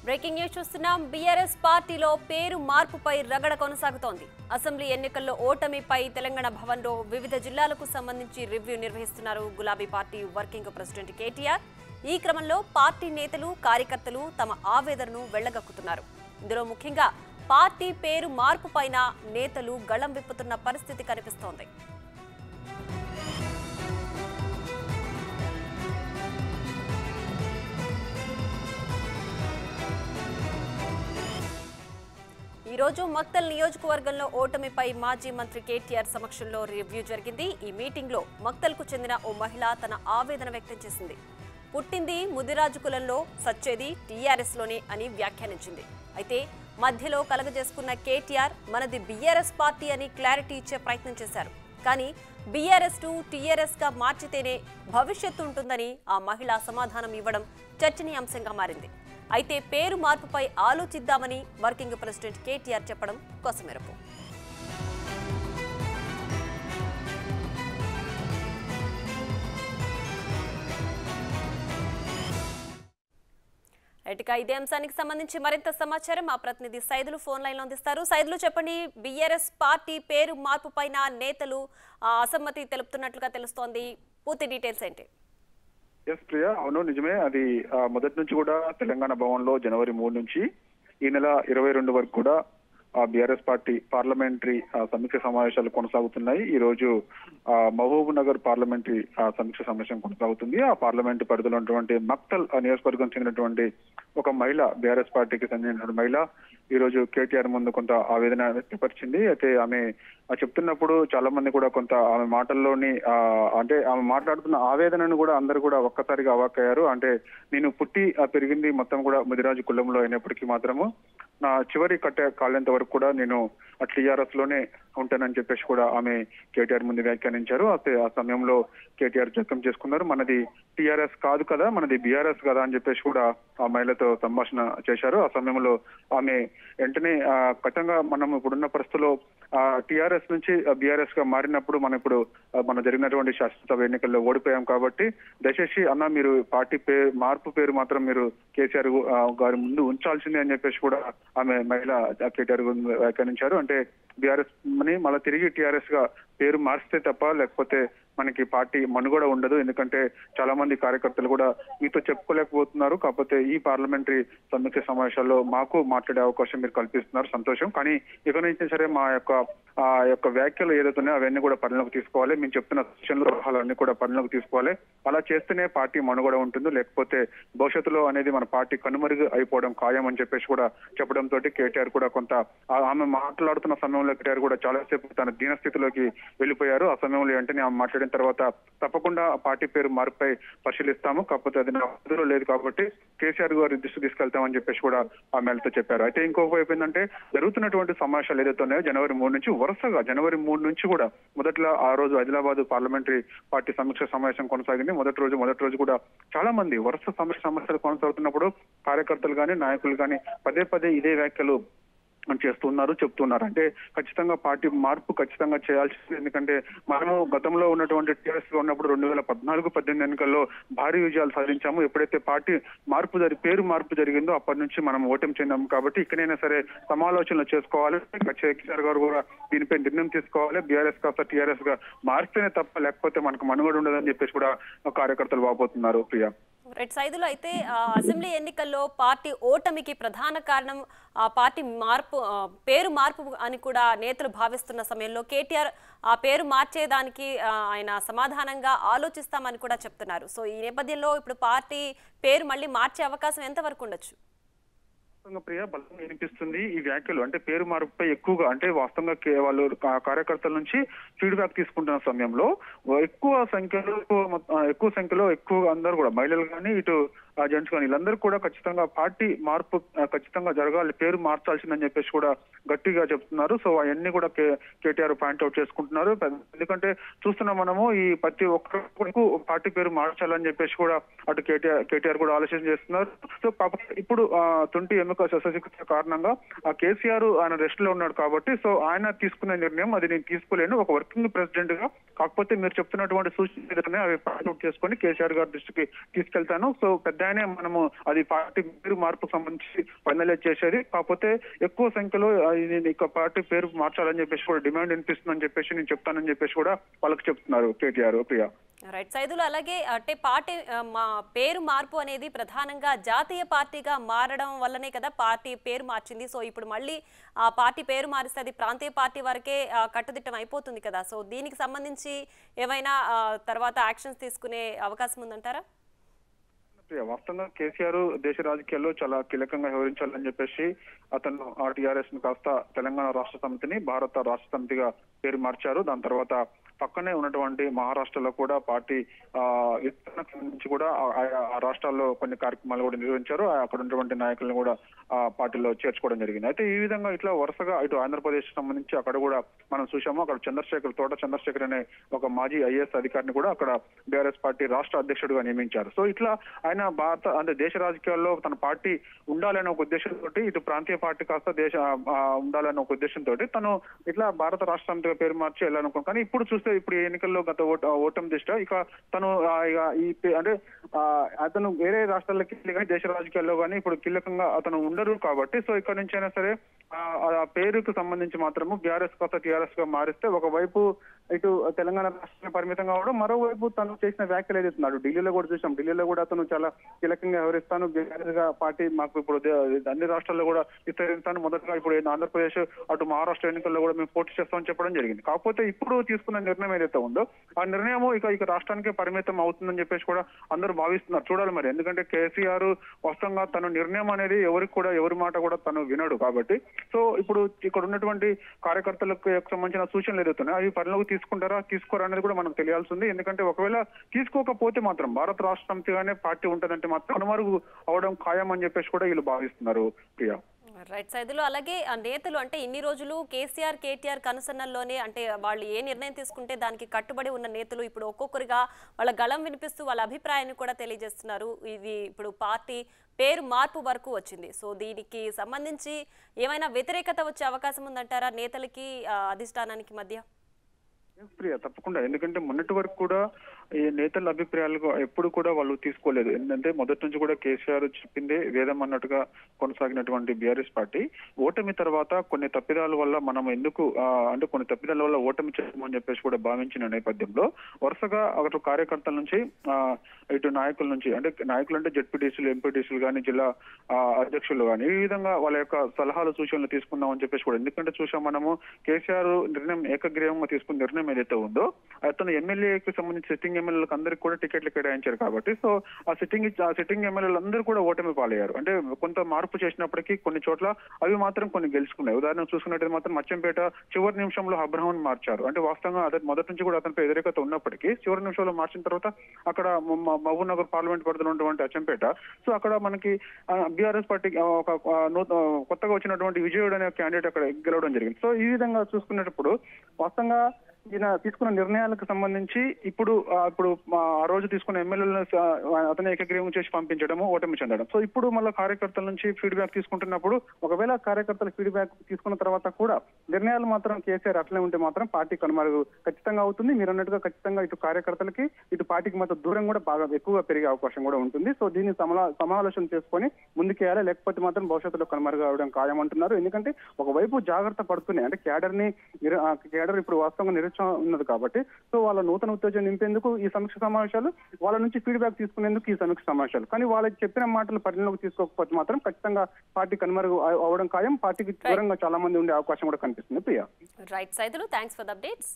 Breaking news చూస్తున్నాం. BRS పార్టీలో పేరు మార్పుపై రగడ కొనసాగుతోంది. అసెంబ్లీ ఎన్నికల్లో ఓటమిపై తెలంగాణ భవన్లో వివిధ జిల్లాలకు సంబంధించి రివ్యూ నిర్వహిస్తున్నారు గులాబీ పార్టీ వర్కింగ్ ప్రెసిడెంట్ కేటీఆర్. ఈ క్రమంలో పార్టీ నేతలు కార్యకర్తలు తమ ఆవేదనను వెళ్లగక్కుతున్నారు. ఇందులో ముఖ్యంగా పార్టీ పేరు మార్పుపైన నేతలు గళం విప్పుతున్న పరిస్థితి కనిపిస్తోంది. ఈ రోజు మక్తల్ నియోజకవర్గంలో ఓటమిపై మాజీ మంత్రి కేటీఆర్ సమక్షంలో రివ్యూ జరిగింది. ఈ మీటింగ్ లో మక్తల్కు చెందిన ఓ మహిళ తన ఆవేదన వ్యక్తం చేసింది. పుట్టింది ముదిరాజు కులంలో, సచ్చేది టీఆర్ఎస్ లోనే అని వ్యాఖ్యానించింది. అయితే మధ్యలో కలగజేసుకున్న కేటీఆర్ మనది బీఆర్ఎస్ పార్టీ అని క్లారిటీ ఇచ్చే ప్రయత్నం చేశారు. కానీ బీఆర్ఎస్ టు టీఆర్ఎస్ గా మార్చితేనే భవిష్యత్తు ఉంటుందని ఆ మహిళ సమాధానం ఇవ్వడం చర్చనీయాంశంగా మారింది. అయితే పేరు మార్పుపై ఆలోచిద్దామని వర్కింగ్ ప్రెసిడెంట్ కేటీఆర్ చెప్పడం కొసమెరుపు. ఇదే అంశానికి సంబంధించి మరింత సమాచారం మా ప్రతినిధి సైదులు ఫోన్ లైన్ లో అందిస్తారు. సైదులు చెప్పండి, బీఆర్ఎస్ పార్టీ పేరు మార్పు పైన నేతలు అసమ్మతి తెలుపుతున్నట్లుగా తెలుస్తోంది. పూర్తి డీటెయిల్స్ ఏంటి? ఎస్ ప్రియా, అవును నిజమే. అది మొదటి నుంచి కూడా తెలంగాణ భవన్ లో జనవరి 3 నుంచి ఈ నెల 22 వరకు కూడా బీఆర్ఎస్ పార్టీ పార్లమెంటరీ సమీక్ష సమావేశాలు కొనసాగుతున్నాయి. ఈ రోజు మహబూబ్ నగర్ పార్లమెంటరీ సమీక్ష సమావేశం కొనసాగుతుంది. ఆ పార్లమెంట్ పరిధిలో ఉన్నటువంటి మక్తల్ నియోజకవర్గం చెందినటువంటి ఒక మహిళ, బీఆర్ఎస్ పార్టీకి చెందినటువంటి మహిళ ఈ రోజు కేటీఆర్ ముందు కొంత ఆవేదన వ్యక్తపరిచింది. అయితే ఆమె చెప్తున్నప్పుడు చాలా మంది కూడా కొంత ఆమె మాటల్లోని అంటే ఆమె మాట్లాడుతున్న ఆవేదనను కూడా అందరూ కూడా ఒక్కసారిగా అవాక్కయ్యారు. అంటే నేను పుట్టి పెరిగింది మొత్తం కూడా ముదిరాజు కులంలో అయినప్పటికీ మాత్రము నా చివరి కాలేంత వరకు కూడా నేను టీఆర్ఎస్ లోనే ఉంటానని చెప్పేసి కూడా ఆమె కేటీఆర్ ముందు వ్యాఖ్యానించారు. అయితే ఆ సమయంలో కేటీఆర్ జోక్యం చేసుకున్నారు. మనది టీఆర్ఎస్ కాదు కదా, మనది బీఆర్ఎస్ కదా అని చెప్పేసి కూడా ఆ మహిళతో సంభాషణ చేశారు. ఆ సమయంలో ఆమె వెంటనే ఖచ్చితంగా మనం ఇప్పుడున్న పరిస్థితుల్లో టీఆర్ఎస్ నుంచి బీఆర్ఎస్ గా మారినప్పుడు మన జరిగినటువంటి శాసనసభ ఎన్నికల్లో ఓడిపోయాం కాబట్టి దయచేసి అన్న మీరు పార్టీ మార్పు పేరు మాత్రం మీరు కేసీఆర్ గారి ముందు ఉంచాల్సిందే అని చెప్పేసి కూడా ఆమె మహిళ కేటీఆర్ వ్యాఖ్యానించారు. అంటే బీఆర్ఎస్ అని మళ్ళీ తిరిగి టీఆర్ఎస్ గా పేరు మార్చితే తప్ప లేకపోతే మనకి పార్టీ మనుగడ ఉండదు. ఎందుకంటే చాలా మంది కార్యకర్తలు కూడా మీతో చెప్పుకోలేకపోతున్నారు. కాకపోతే ఈ పార్లమెంటరీ సమీక్ష సమావేశాల్లో మాకు మాట్లాడే అవకాశం మీరు కల్పిస్తున్నారు, సంతోషం. కానీ ఇక నుంచి సరే మా యొక్క వ్యాఖ్యలు ఏదైతున్నాయో అవన్నీ కూడా పరిణలోకి తీసుకోవాలి. మేము చెప్తున్న సూచనలు అన్నీ కూడా పరిణలోకి తీసుకోవాలి. అలా చేస్తేనే పార్టీ మనుగడ ఉంటుంది, లేకపోతే భవిష్యత్తులో అనేది మన పార్టీ కనుమరుగు అయిపోవడం ఖాయం అని చెప్పేసి కూడా చెప్పడంతో కేటీఆర్ కూడా కొంత ఆమె మాట్లాడుతున్న సమయంలో కేటీఆర్ కూడా చాలాసేపు తన దీనస్థితిలోకి వెళ్ళిపోయారు. ఆ సమయంలో వెంటనే ఆమె మాట్లాడిన తర్వాత తప్పకుండా పార్టీ పేరు మార్పుపై పరిశీలిస్తాము, కాకపోతే అది నా పరిధిలో లేదు కాబట్టి కేసీఆర్ గారి దృష్టి తీసుకెళ్తామని చెప్పేసి కూడా ఆ మేళతో చెప్పారు. అయితే ఇంకొక వైపు ఏంటంటే జరుగుతున్నటువంటి సమావేశాలు ఏదైతే ఉన్నాయో జనవరి 3 నుంచి వరుసగా జనవరి 3 నుంచి కూడా మొదట్లో ఆ రోజు ఆదిలాబాద్ పార్లమెంటరీ పార్టీ సమీక్ష సమావేశం కొనసాగింది. మొదటి రోజు కూడా చాలా మంది వరుస సమస్యలు కొనసాగుతున్నప్పుడు కార్యకర్తలు కానీ నాయకులు కానీ పదే ఇదే వ్యాఖ్యలు చెప్తున్నారు. అంటే ఖచ్చితంగా పార్టీ మార్పు ఖచ్చితంగా చేయాల్సింది. ఎందుకంటే మనము గతంలో ఉన్నటువంటి టీఆర్ఎస్ లో ఉన్నప్పుడు 2014-18 ఎన్నికల్లో భారీ విజయాలు సాధించాము. ఎప్పుడైతే పార్టీ పేరు మార్పు జరిగిందో అప్పటి నుంచి మనం ఓటమి చెందాము. కాబట్టి ఇక్కడైనా సరే సమాలోచనలు చేసుకోవాలి. కేసీఆర్ గారు కూడా దీనిపై నిర్ణయం తీసుకోవాలి. బీఆర్ఎస్ కాస్త టీఆర్ఎస్ గా మార్చితేనే తప్ప లేకపోతే మనకు మనుగడ ఉండదని చెప్పేసి కూడా కార్యకర్తలు వాపోతున్నారు. ప్రియా, సైదులు, అయితే అసెంబ్లీ ఎన్నికల్లో పార్టీ ఓటమికి ప్రధాన కారణం ఆ పార్టీ పేరు మార్పు అని కూడా నేతలు భావిస్తున్న సమయంలో కేటీఆర్ ఆ పేరు మార్చేదానికి ఆయన సమాధానంగా ఆలోచిస్తామని కూడా చెప్తున్నారు. సో ఈ నేపథ్యంలో ఇప్పుడు పార్టీ పేరు మళ్ళీ మార్చే అవకాశం ఎంతవరకు ఉండొచ్చు? ప్రియ, బలం వినిపిస్తుంది ఈ వ్యాఖ్యలు. అంటే పేరు మార్పుపై ఎక్కువగా అంటే వాస్తవంగా వాళ్ళు కార్యకర్తల నుంచి ఫీడ్బ్యాక్ తీసుకుంటున్న సమయంలో ఎక్కువ సంఖ్యలో అందరూ కూడా మహిళలు కానీ ఇటు జెంట్స్ కానీ వీళ్ళందరూ కూడా ఖచ్చితంగా పార్టీ మార్పు ఖచ్చితంగా జరగాలి, పేరు మార్చాల్సిందని చెప్పేసి కూడా గట్టిగా చెప్తున్నారు. సో అవన్నీ కూడా కేటీఆర్ పాయింట్అవుట్ చేసుకుంటున్నారు. ఎందుకంటే చూస్తున్నాం మనము ఈ ప్రతి ఒక్కరికి పార్టీ పేరు మార్చాలని చెప్పేసి కూడా అటు కేటీఆర్ కూడా ఆలోచన చేస్తున్నారు. సో ఇప్పుడు 20 ఎన్నికల శస్త్రచికిత్స కారణంగా కేసీఆర్ ఆయన రెస్ట్ లో ఉన్నాడు కాబట్టి సో ఆయన తీసుకునే నిర్ణయం అది నేను తీసుకోలేను ఒక వర్కింగ్ ప్రెసిడెంట్ గా. కాకపోతే మీరు చెప్తున్నటువంటి సూచనలు అవి పాయింట్అవుట్ చేసుకొని కేసీఆర్ గారి దృష్టికి తీసుకెళ్తాను. సో పెద్ద ముందుగానే మనము అది పార్టీ పేరు మార్పుకు సంబంధించి ఫైనలైజ్ చేసేది. కాకపోతే ఎక్కువ సంఖ్యలో పార్టీ పేరు మార్చాలని చెప్పేసి కూడా డిమాండ్ వినిపిస్తుందని చెప్పేసి నేను చెప్తానని చెప్పేసి కూడా వాళ్ళకి చెప్తున్నారు కేటీఆర్. ప్రియా. రైట్ సైదులు, అలాగే అంటే పార్టీ పేరు మార్పు అనేది ప్రధానంగా జాతీయ పార్టీగా మారడం వల్లనే కదా పార్టీ పేరు మార్చింది. సో ఇప్పుడు మళ్ళీ ఆ పార్టీ పేరు మారిస్తే అది ప్రాంతీయ పార్టీ వరకే కట్టుదిట్టం అయిపోతుంది కదా. సో దీనికి సంబంధించి ఏమైనా తర్వాత యాక్షన్స్ తీసుకునే అవకాశం ఉందంటారా? వాస్తవంగా కేసీఆర్ దేశ రాజకీయాల్లో చాలా కీలకంగా వ్యవహరించాలని చెప్పేసి అతను టీఆర్ఎస్ ను కాస్త తెలంగాణ రాష్ట్ర సమితిని భారత రాష్ట్ర సమితిగా పేరు మార్చారు. దాని తర్వాత పక్కనే ఉన్నటువంటి మహారాష్ట్రలో కూడా పార్టీ విస్తరణకు సంబంధించి కూడా ఆ రాష్ట్రాల్లో కొన్ని కార్యక్రమాలు కూడా నిర్వహించారు. అక్కడ ఉన్నటువంటి నాయకులను కూడా పార్టీలో చేర్చుకోవడం జరిగింది. అయితే ఈ విధంగా ఇట్లా వరుసగా ఇటు ఆంధ్రప్రదేశ్ సంబంధించి అక్కడ కూడా మనం చూసాము. అక్కడ తోట చంద్రశేఖర్ అనే ఒక మాజీ ఐఏఎస్ అధికారిని కూడా అక్కడ బీఆర్ఎస్ పార్టీ రాష్ట్ర అధ్యక్షుడిగా నియమించారు. సో ఇట్లా ఆయన దేశ రాజకీయాల్లో తన పార్టీ ఉండాలనే ఒక ఉద్దేశంతో, ఇటు ప్రాంతీయ పార్టీ కాస్త ఉండాలనే ఒక ఉద్దేశంతో తను ఇట్లా భారత రాష్ట్ర సమితిగా పేరు మార్చి వెళ్ళాలనుకున్నాను. కానీ ఇప్పుడు చూస్తే ఇప్పుడు ఎన్నికల్లో గత ఓటమి దృష్ట్యా ఇక తను అంటే అతను వేరే రాష్ట్రాలకి కానీ దేశ రాజకీయాల్లో కానీ ఇప్పుడు కీలకంగా అతను ఉండరు కాబట్టి, సో ఇక్కడ నుంచి అయినా సరే ఆ పేరుకు సంబంధించి మాత్రము బీఆర్ఎస్ కాస్త టీఆర్ఎస్ గా మారిస్తే ఒకవైపు ఇటు తెలంగాణ రాష్ట్రానికి పరిమితం కావడం, మరోవైపు తను చేసిన వ్యాఖ్యలు ఏదైతున్నాడు ఢిల్లీలో కూడా చూసాం. ఢిల్లీలో కూడా అతను చాలా కీలకంగా వ్యవహరిస్తాను, బీఆర్ఎస్ గా పార్టీ మాకు ఇప్పుడు అన్ని రాష్ట్రాల్లో కూడా విస్తరిస్తాను, మొదటగా ఇప్పుడు ఆంధ్రప్రదేశ్ అటు మహారాష్ట్ర ఎన్నికల్లో కూడా మేము పోటీ చేస్తామని చెప్పడం జరిగింది. కాకపోతే ఇప్పుడు తీసుకున్న నిర్ణయం ఏదైతే ఉందో ఆ నిర్ణయం ఇక రాష్ట్రానికే పరిమితం అవుతుందని చెప్పేసి కూడా అందరూ భావిస్తున్నారు. చూడాలి మరి, ఎందుకంటే కేసీఆర్ వాస్తవంగా తన నిర్ణయం అనేది ఎవరికి కూడా ఎవరి మాట కూడా తను వినడు కాబట్టి. సో ఇప్పుడు ఇక్కడ ఉన్నటువంటి కార్యకర్తలకు సంబంధించిన సూచనలు ఏదైతున్నాయి అవి పరిలోకి తీసుకుంటారా తీసుకోరా అనేది కూడా మనకు తెలియాల్సింది. ఎందుకంటే ఒకవేళ తీసుకోకపోతే మాత్రం భారత రాష్ట్ర సమితిగానే పార్టీ ఉంటుందంటే మాత్రం కనుమరుగు అవడం ఖాయం అని చెప్పేసి కూడా వీళ్ళు భావిస్తున్నారు. ప్రియా. రైట్ సైదులు, అలాగే ఆ నేతలు అంటే ఇన్ని రోజులు కేటీఆర్ కనుసన్నల్లోనే అంటే వాళ్ళు ఏ నిర్ణయం తీసుకుంటే దానికి కట్టుబడి ఉన్న నేతలు ఇప్పుడు ఒక్కొక్కరిగా వాళ్ళ గళం వినిపిస్తూ వాళ్ళ అభిప్రాయాన్ని కూడా తెలియజేస్తున్నారు. ఇది ఇప్పుడు పార్టీ పేరు మార్పు వరకు వచ్చింది. సో దీనికి సంబంధించి ఏమైనా వ్యతిరేకత వచ్చే అవకాశం ఉందంటారా నేతలకి అధిష్టానానికి మధ్య? ప్రియా, తప్పకుండా. ఎందుకంటే మొన్నటి వరకు కూడా ఈ నేతల అభిప్రాయాలు ఎప్పుడు కూడా వాళ్ళు తీసుకోలేదు. ఏంటంటే మొదటి నుంచి కూడా కేసీఆర్ చెప్పిందే వేదం అన్నట్టుగా కొనసాగినటువంటి బీఆర్ఎస్ పార్టీ ఓటమి తర్వాత కొన్ని తప్పిదాల వల్ల మనం ఎందుకు అంటే కొన్ని తప్పిదాల వల్ల ఓటమి చేస్తామని చెప్పేసి కూడా భావించిన నేపథ్యంలో వరుసగా అటు కార్యకర్తల నుంచి ఇటు నాయకుల నుంచి, అంటే నాయకులు అంటే జెడ్పీటీసీలు, ఎంపీటీసీలు కానీ, జిల్లా అధ్యక్షులు కానీ, ఈ విధంగా వాళ్ళ యొక్క సలహాలు సూచనలు తీసుకుందాం అని చెప్పేసి కూడా. ఎందుకంటే చూసాం మనము కేసీఆర్ నిర్ణయం ఏకగ్రీవంగా తీసుకున్న నిర్ణయం ఏదైతే ఉందో అతను ఎమ్మెల్యేకి సంబంధించి సిట్టింగ్ ఎమ్మెల్యేలకు అందరికీ కూడా టికెట్లు కేటాయించారు కాబట్టి, సో ఆ సిట్టింగ్ ఎమ్మెల్యేలు అందరూ కూడా ఓటమి పాలయ్యారు. అంటే కొంత మార్పు చేసినప్పటికీ కొన్ని చోట్ల అవి మాత్రం కొన్ని గెలుచుకున్నాయి. ఉదాహరణ చూసుకున్నట్టు మాత్రం మచ్చంపేట చివరి నిమిషంలో అబ్రహం మార్చారు. అంటే వాస్తవంగా అతను మొదటి నుంచి కూడా అతనిపై వ్యతిరేకత ఉన్నప్పటికీ చివరి నిమిషంలో మార్చిన తర్వాత అక్కడ మహబూబ్ నగర్ పార్లమెంట్ పరిధిలో ఉన్నటువంటి అచ్చంపేట, సో అక్కడ మనకి బీఆర్ఎస్ పార్టీ ఒక కొత్తగా వచ్చినటువంటి విజయుడు అనే క్యాండిడేట్ అక్కడ గెలవడం జరిగింది. సో ఈ విధంగా చూసుకునేటప్పుడు వాస్తవంగా ఈయన తీసుకున్న నిర్ణయాలకు సంబంధించి ఇప్పుడు ఆ రోజు తీసుకున్న ఎమ్మెల్యేలను అతనే ఏకగ్రీవం చేసి పంపించడము, ఓటమి చెందడం. సో ఇప్పుడు మళ్ళీ కార్యకర్తల నుంచి ఫీడ్బ్యాక్ తీసుకుంటున్నప్పుడు ఒకవేళ కార్యకర్తల ఫీడ్బ్యాక్ తీసుకున్న తర్వాత కూడా నిర్ణయాలు మాత్రం కేసీఆర్ అట్లే ఉంటే మాత్రం పార్టీ కనుమరుగు ఖచ్చితంగా అవుతుంది. మీరు అన్నట్టుగా ఖచ్చితంగా ఇటు కార్యకర్తలకి ఇటు పార్టీకి మధ్య దూరం కూడా బాగా ఎక్కువగా పెరిగే అవకాశం కూడా ఉంటుంది. సో దీన్ని సమాలోచన చేసుకొని ముందుకేయాలి, లేకపోతే మాత్రం భవిష్యత్తులో కనుమరుగు అవడం ఖాయం అంటున్నారు. ఎందుకంటే ఒకవైపు జాగ్రత్త పడుతున్నాయి, అంటే కేడర్ ఇప్పుడు వాస్తవంగా ఉన్నది కాబట్టి, సో వాళ్ళ నూతన ఉత్తేజం నింపేందుకు ఈ సమీక్ష సమావేశాలు, వాళ్ళ నుంచి ఫీడ్బ్యాక్ తీసుకునేందుకు ఈ సమీక్ష సమావేశాలు. కానీ వాళ్ళకి చెప్పిన మాటలు పరిగణలోకి తీసుకోకపోతే మాత్రం ఖచ్చితంగా పార్టీ కనుమరుగు అవడం ఖాయం, పార్టీకి దూరంగా చాలా మంది ఉండే అవకాశం కూడా కనిపిస్తుంది. Priya. Right Saidulu, thanks for the updates.